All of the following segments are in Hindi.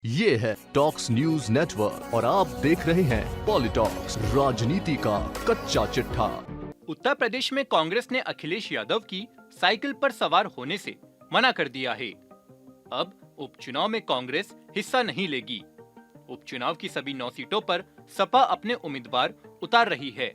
ये है टॉक्स न्यूज नेटवर्क और आप देख रहे हैं पॉलिटॉक्स, राजनीति का कच्चा चिट्ठा। उत्तर प्रदेश में कांग्रेस ने अखिलेश यादव की साइकिल पर सवार होने से मना कर दिया है। अब उपचुनाव में कांग्रेस हिस्सा नहीं लेगी। उपचुनाव की सभी 9 सीटों पर सपा अपने उम्मीदवार उतार रही है।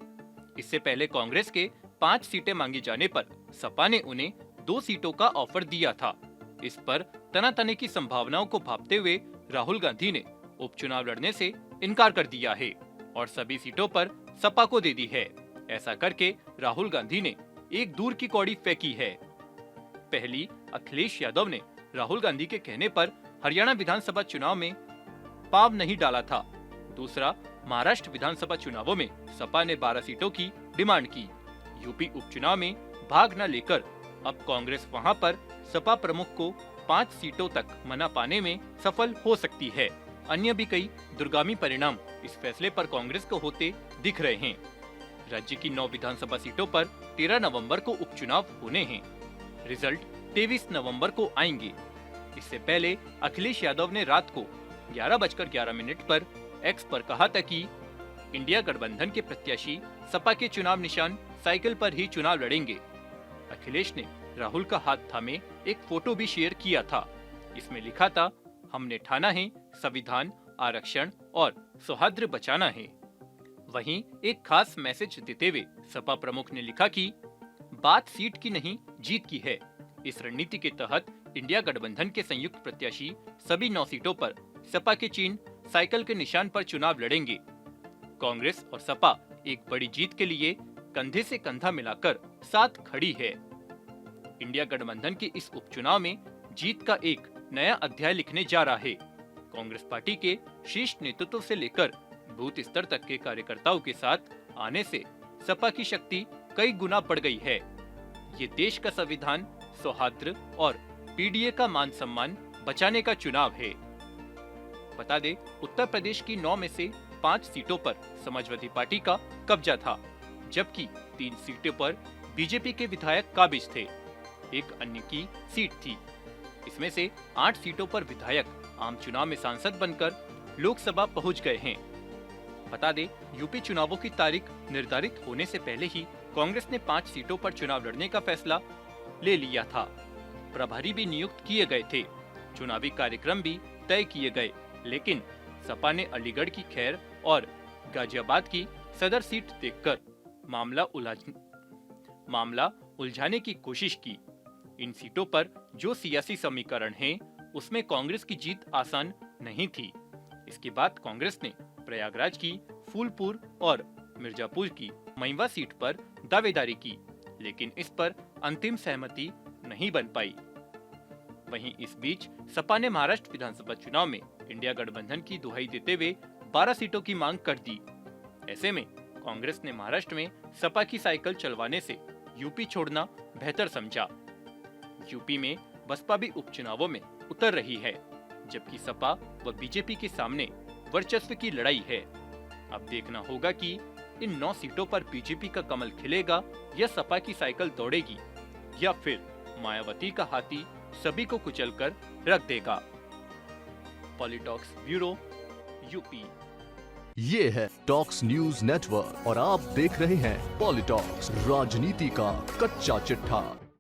इससे पहले कांग्रेस के 5 सीटें मांगी जाने पर सपा ने उन्हें 2 सीटों का ऑफर दिया था। इस पर तनातनी की संभावनाओं को भांपते हुए राहुल गांधी ने उपचुनाव लड़ने से इनकार कर दिया है और सभी सीटों पर सपा को दे दी है। ऐसा करके राहुल गांधी ने एक दूर की कौड़ी फेंकी है। पहली, अखिलेश यादव ने राहुल गांधी के कहने पर हरियाणा विधानसभा चुनाव में पांव नहीं डाला था। दूसरा, महाराष्ट्र विधानसभा चुनावों में सपा ने 12 सीटों की डिमांड की। यूपी उपचुनाव में भाग न लेकर अब कांग्रेस वहां पर सपा प्रमुख को 5 सीटों तक मना पाने में सफल हो सकती है। अन्य भी कई दूरगामी परिणाम इस फैसले पर कांग्रेस को होते दिख रहे हैं। राज्य की 9 विधानसभा सीटों पर 13 नवंबर को उपचुनाव होने हैं। रिजल्ट 23 नवंबर को आएंगे। इससे पहले अखिलेश यादव ने रात को 11:11 पर एक्स पर कहा था कि इंडिया गठबंधन के प्रत्याशी सपा के चुनाव निशान साइकिल पर ही चुनाव लड़ेंगे। अखिलेश ने राहुल का हाथ थामे एक फोटो भी शेयर किया था। इसमें लिखा था, हमने ठाना है संविधान, आरक्षण और सौहार्द बचाना है। वहीं एक खास मैसेज देते हुए सपा प्रमुख ने लिखा कि बात सीट की नहीं जीत की है। इस रणनीति के तहत इंडिया गठबंधन के संयुक्त प्रत्याशी सभी 9 सीटों पर सपा के चिन्ह साइकिल के निशान पर चुनाव लड़ेंगे। कांग्रेस और सपा एक बड़ी जीत के लिए कंधे से कंधा मिलाकर साथ खड़ी है। इंडिया गठबंधन के इस उपचुनाव में जीत का एक नया अध्याय लिखने जा रहा है। कांग्रेस पार्टी के शीर्ष नेतृत्व से लेकर बूथ स्तर तक के कार्यकर्ताओं के साथ आने से सपा की शक्ति कई गुना बढ़ गई है। ये देश का संविधान, सौहार्द और पीडीए का मान सम्मान बचाने का चुनाव है। बता दें, उत्तर प्रदेश की 9 में से 5 सीटों पर समाजवादी पार्टी का कब्जा था, जबकि 3 सीटों पर बीजेपी के विधायक काबिज थे। एक अन्य की सीट थी। इसमें से 8 सीटों पर विधायक आम चुनाव में सांसद बनकर लोकसभा पहुंच गए हैं। बता दें, यूपी चुनावों की तारीख निर्धारित होने से पहले ही कांग्रेस ने 5 सीटों पर चुनाव लड़ने का फैसला ले लिया था। प्रभारी भी नियुक्त किए गए थे, चुनावी कार्यक्रम भी तय किए गए, लेकिन सपा ने अलीगढ़ की खैर और गाजियाबाद की सदर सीट देखकर मामला उलझाने की कोशिश की। इन सीटों पर जो सियासी समीकरण है, उसमें कांग्रेस की जीत आसान नहीं थी। इसके बाद कांग्रेस ने प्रयागराज की फूलपुर और मिर्जापुर की मैवा सीट पर दावेदारी की, लेकिन इस पर अंतिम सहमति नहीं बन पाई। वहीं इस बीच सपा ने महाराष्ट्र विधानसभा चुनाव में इंडिया गठबंधन की दुहाई देते हुए 12 सीटों की मांग कर दी। ऐसे में कांग्रेस ने महाराष्ट्र में सपा की साइकिल चलवाने से यूपी छोड़ना बेहतर समझा। यूपी में बसपा भी उपचुनावों में उतर रही है, जबकि सपा व बीजेपी के सामने वर्चस्व की लड़ाई है। अब देखना होगा कि इन 9 सीटों पर बीजेपी का कमल खिलेगा या सपा की साइकिल दौड़ेगी, या फिर मायावती का हाथी सभी को कुचलकर रख देगा। PoliTalks bureau, UP. ये है टॉक्स न्यूज नेटवर्क और आप देख रहे हैं पॉलिटॉक्स, राजनीति का कच्चा चिट्ठा।